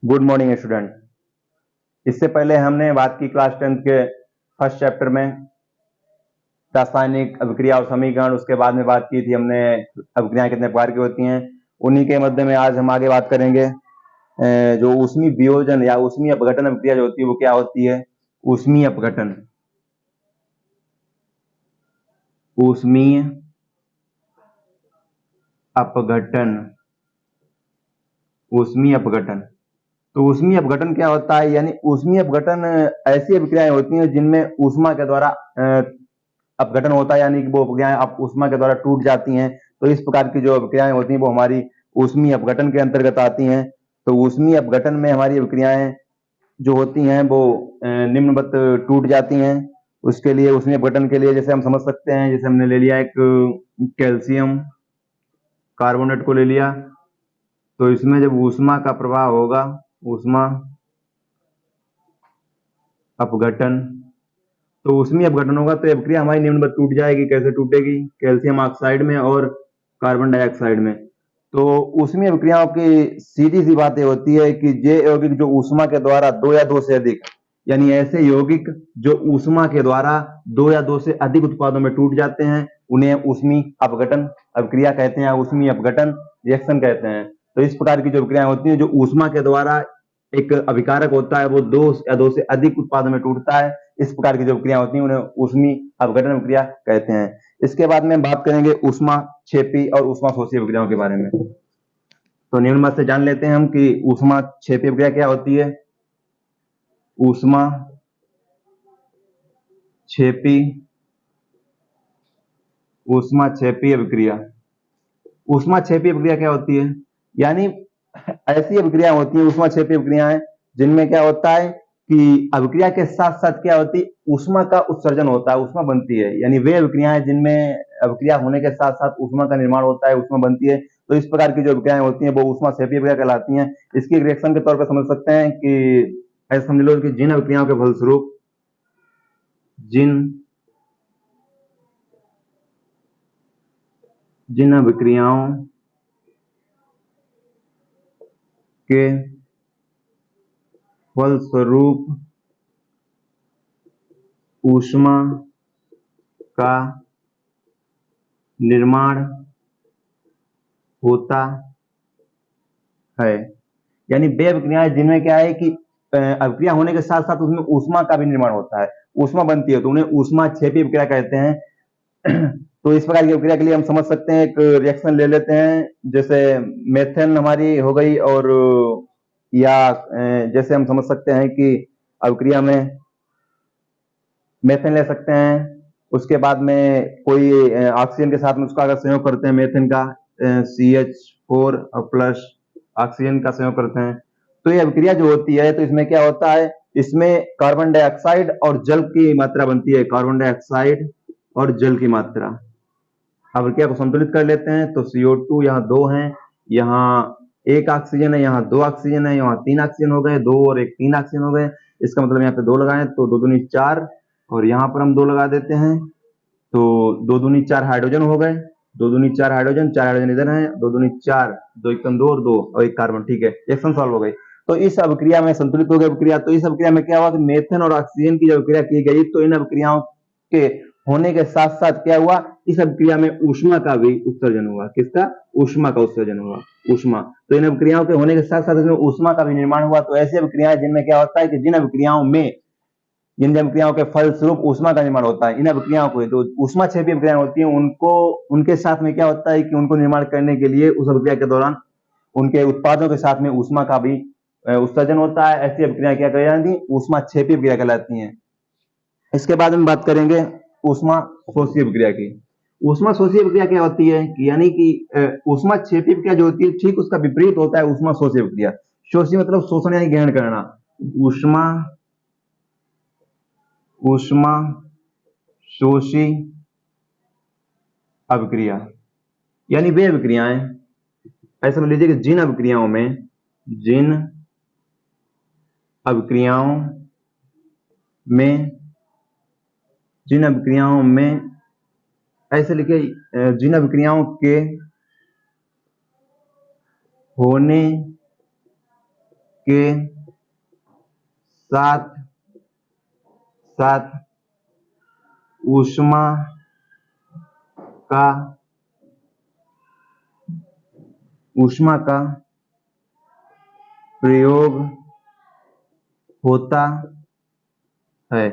Good morning student. इससे पहले हमने बात की क्लास 10th के फर्स्ट चैप्टर में रासायनिक अभिक्रिया और समीकरण। उसके बाद में बात की थी हमने अभिक्रियाएं कितने प्रकार की होती हैं। उन्हीं के मध्य में आज हम आगे बात करेंगे जो ऊष्मीय वियोजन या ऊष्मीय अपघटन अभिक्रिया जो होती है वो क्या होती है। ऊष्मीय अपघटन, ऊष्मीय अपघटन, ऊष्मीय अपघटन। तो ऊष्मीय अपघटन क्या होता है, यानी ऊष्मीय अपघटन ऐसी अभिक्रियाएं होती हैं जिनमें ऊष्मा के द्वारा अपघटन होता है, यानी कि वो अभिक्रियाएं ऊष्मा के द्वारा टूट जाती हैं। तो इस प्रकार की जो अभिक्रियाएं होती हैं वो हमारी ऊष्मीय अपघटन के अंतर्गत आती हैं। तो ऊष्मीय अपघटन में हमारी अभिक्रियाएं जो होती हैं वो निम्नवत टूट जाती हैं। उसके लिए ऊष्मीय अपघटन के लिए जैसे हम समझ सकते हैं, जैसे हमने ले लिया एक कैल्शियम कार्बोनेट को ले लिया, तो इसमें जब ऊष्मा का प्रवाह होगा, ऊष्मा अपघटन, तो ऊष्मीय अपघटन होगा तो अभिक्रिया हमारी निम्नवत टूट जाएगी। कैसे टूटेगी? कैल्शियम ऑक्साइड में और कार्बन डाइऑक्साइड में। तो ऊष्मीय अभिक्रियाओं की सीधी सी बात होती है कि जे यौगिक जो ऊष्मा के द्वारा दो या दो से अधिक, यानी ऐसे यौगिक जो ऊष्मा के द्वारा दो या दो से अधिक उत्पादों में टूट जाते हैं, उन्हें ऊष्मीय अपघटन अभिक्रिया कहते हैं, ऊष्मीय अपघटन रिएक्शन कहते हैं। तो इस प्रकार की जो अभिक्रियाएं होती हैं, जो ऊष्मा के द्वारा एक अभिकारक होता है वो दो या दो से अधिक उत्पादों में टूटता है, इस प्रकार की जो क्रिया होती है उन्हें ऊष्मीय अपघटन क्रिया कहते हैं। इसके बाद में बात करेंगे ऊष्मा क्षेपी और ऊष्मा शोषी अभिक्रियाओं के बारे में। तो निम्न से जान लेते हैं हम कि ऊष्मा क्षेपी अभिक्रिया क्या होती है। ऊष्मा क्षेपी, ऊष्मा क्षेपी अभिक्रिया। ऊष्मा क्षेपी अभिक्रिया क्या होती है, यानी ऐसी अभिक्रिया होती है ऊष्मा क्षेपी अभिक्रियाएं जिनमें क्या होता है कि अभिक्रिया के साथ साथ क्या होती है, ऊष्मा का उत्सर्जन होता है, ऊष्मा बनती है। यानी वे अभिक्रियाएं जिनमें अभिक्रिया होने के साथ साथ ऊष्मा का निर्माण होता है, ऊष्मा बनती है। तो इस प्रकार की जो अभिक्रियाएं होती हैं वो ऊष्मा क्षेपी अभिक्रिया कहलाती हैं। इसकी रिएक्शन के तौर पर समझ सकते हैं कि ऐसे समझ लो कि जिन अभिक्रियाओं के फलस्वरूप जिन अभिक्रियाओं के फलस्वरूप ऊष्मा का निर्माण होता है, यानी वे अभिक्रियाएं जिनमें क्या है कि अभिक्रिया होने के साथ साथ उसमें ऊष्मा का भी निर्माण होता है, ऊष्मा बनती है, तो उन्हें ऊष्मा क्षेपी अभिक्रिया कहते हैं। तो इस प्रकार की अभिक्रिया के लिए हम समझ सकते हैं, एक रिएक्शन ले लेते हैं, जैसे मेथेन हमारी हो गई, और या जैसे हम समझ सकते हैं कि अभिक्रिया में मेथेन ले सकते हैं। उसके बाद में कोई ऑक्सीजन के साथ में उसका अगर संयोग करते हैं, मेथेन का CH4 प्लस ऑक्सीजन का संयोग करते हैं, तो ये अभिक्रिया जो होती है, तो इसमें क्या होता है, इसमें कार्बन डाइऑक्साइड और जल की मात्रा बनती है, कार्बन डाइऑक्साइड और जल की मात्रा। अभिक्रिया को संतुलित कर लेते हैं, तो CO2 यहाँ 2 है, यहाँ एक ऑक्सीजन है, यहाँ 2 ऑक्सीजन है, यहाँ 3 ऑक्सीजन हो गए, 2 और 1 3 ऑक्सीजन हो गए। इसका मतलब यहाँ पे 2 लगाए तो 2 दूनी 4, और यहाँ पर हम 2 लगा देते हैं, तो 2 दूनी 4 हाइड्रोजन हो गए, 2 दूनी 4 हाइड्रोजन, 4 हाइड्रोजन इधर है, 2 दूनी 4, 2 एकम 2 और 2 और 1 कार्बन। ठीक है, रिएक्शन सॉल्व हो गई। तो इस अभिक्रिया में संतुलित हो गई अभिक्रिया। तो इस अभिक्रिया में क्या हुआ कि मेथेन और ऑक्सीजन की जब अभिक्रिया की गई, तो इन अभिक्रियाओं के होने के साथ साथ क्या हुआ, इस अभिक्रिया में ऊष्मा का भी उत्सर्जन हुआ। किसका? ऊष्मा का उत्सर्जन हुआ, ऊष्मा। तो इन अभिक्रियाओं के होने के साथ साथ इसमें ऊष्मा का भी निर्माण हुआ। तो ऐसी अभिक्रियाएं जिनमें क्या होता है कि जिन अभिक्रियाओं के फलस्वरूप ऊष्मा का निर्माण होता है, इन अभिक्रियाओं को, तो ऊष्मा क्षेपी अभिक्रियाएं होती हैं, उनको उनके साथ में क्या होता है कि उनको निर्माण करने के लिए उस अभिक्रिया के दौरान उनके उत्पादों के साथ में ऊष्मा का भी उत्सर्जन होता है। ऐसी अभिक्रियाएं क्या कहलाती हैं? ऊष्मा क्षेपी अभिक्रिया कहलाती हैं। इसके बाद में बात करेंगे ऊष्मा शोषी अभिक्रिया की। ऊष्मा शोषी अभिक्रिया क्या होती है कि यानी कि ऊष्मा क्षेपी अभिक्रिया जो होती है, ठीक उसका विपरीत होता है ऊष्मा शोषी अभिक्रिया। शोषी मतलब शोषण यानी ग्रहण करना। ऊष्मा शोषी अभिक्रिया यानी वे अभिक्रियाएं, ऐसा मान लीजिए कि जिन अभिक्रियाओं में ऐसे लिखे, जिन अभिक्रियाओं के होने के साथ साथ ऊष्मा का प्रयोग होता है।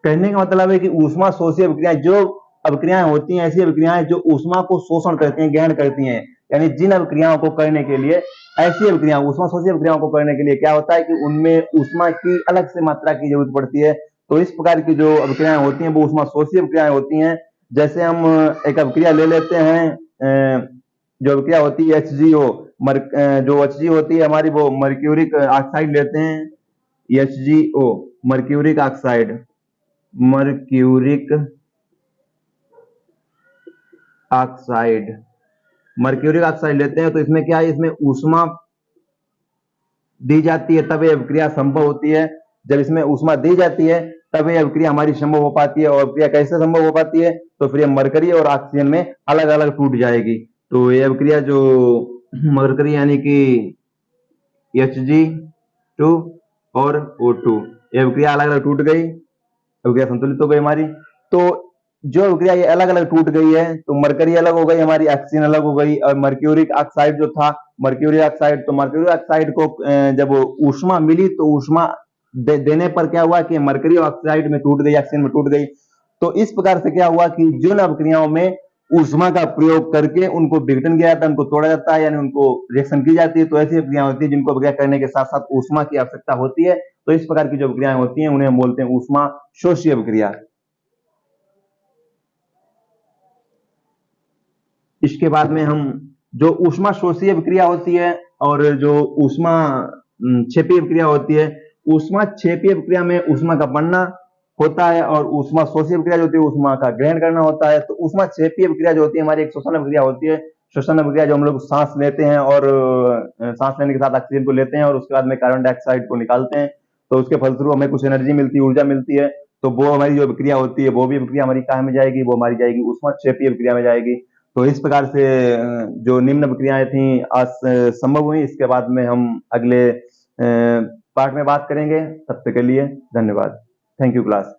कहने का मतलब है कि ऊष्मा शोषी अभिक्रियाएं, जो अभिक्रियाएं होती हैं, ऐसी अभिक्रियाएं जो ऊष्मा को शोषण करती हैं, ग्रहण करती हैं। यानी जिन अभिक्रियाओं को करने के लिए, ऐसी अभिक्रियाओं, ऊष्मा शोषी अभिक्रियाओं को करने के लिए क्या होता है कि उनमें ऊष्मा की अलग से मात्रा की जरूरत पड़ती है। तो इस प्रकार की जो अभिक्रियाएं होती हैं वो ऊष्मा शोषी अभिक्रियाएं होती हैं। जैसे हम एक अभिक्रिया ले लेते हैं, जो अभिक्रिया होती है HgO, जो HgO होती है हमारी, वो मर्क्यूरिक ऑक्साइड लेते हैं, HgO, mercuric oxide, mercuric oxide लेते हैं। तो इसमें क्या है, इसमें ऊष्मा दी जाती है तब ये अभिक्रिया संभव होती है। जब इसमें ऊष्मा दी जाती है तब ये अभिक्रिया हमारी संभव हो पाती है। और अभिक्रिया कैसे संभव हो पाती है, तो फिर ये मरकरी और ऑक्सीजन में अलग अलग टूट जाएगी। तो ये अभिक्रिया जो मरकरी यानी कि Hg2 और O2, ये अभिक्रिया अलग अलग टूट गई, अभिक्रिया संतुलित हो गई हमारी। तो जो अभिक्रिया ये अलग अलग टूट गई है, तो मरकरी अलग हो गई हमारी, ऑक्सीजन अलग हो गई। और मर्क्यूरिक ऑक्साइड जो था, मर्क्यूरिक ऑक्साइड, तो मर्क्यूरिक ऑक्साइड को जब ऊष्मा मिली तो ऊष्मा देने पर क्या हुआ कि मर्करी ऑक्साइड में टूट गई, ऑक्सीजन में टूट गई। तो इस प्रकार से क्या हुआ कि जिन अभिक्रियाओं में ऊष्मा का प्रयोग करके उनको विघटन किया जाता है, उनको तोड़ा जाता है, यानी उनको रिएक्शन की जाती है, तो ऐसी अभिक्रिया होती है जिनको अभिक्रिया करने के साथ साथ ऊष्मा की आवश्यकता होती है। तो इस प्रकार की जो अभिक्रियाएं होती हैं उन्हें हम बोलते हैं ऊष्मा शोषी अभिक्रिया। इसके बाद में हम जो ऊष्मा शोषी अभिक्रिया होती है और जो ऊष्मा क्षेपी अभिक्रिया होती है, ऊष्मा क्षेपी अभिक्रिया में ऊष्मा का बनना होता है और ऊष्मा शोषी अभिक्रिया जो होती है ऊष्मा का ग्रहण करना होता है। तो ऊष्मा क्षेपी अभिक्रिया जो होती है हमारी एक श्वसन अभिक्रिया होती है। श्वसन अभिक्रिया जो हम लोग सांस लेते हैं और सांस लेने के साथ ऑक्सीजन को लेते हैं और उसके बाद में कार्बन डाइऑक्साइड को निकालते हैं, तो उसके फलस्वरूप हमें कुछ एनर्जी मिलती है, ऊर्जा मिलती है। तो वो हमारी जो अभिक्रिया होती है, वो भी अभिक्रिया हमारी कहाँ में जाएगी, वो हमारी जाएगी ऊष्मा क्षेपी अभिक्रिया में जाएगी। तो इस प्रकार से जो निम्न अभिक्रियाएं थी आज संभव हुई। इसके बाद में हम अगले पार्ट में बात करेंगे। तब तक के लिए धन्यवाद। Thank you class.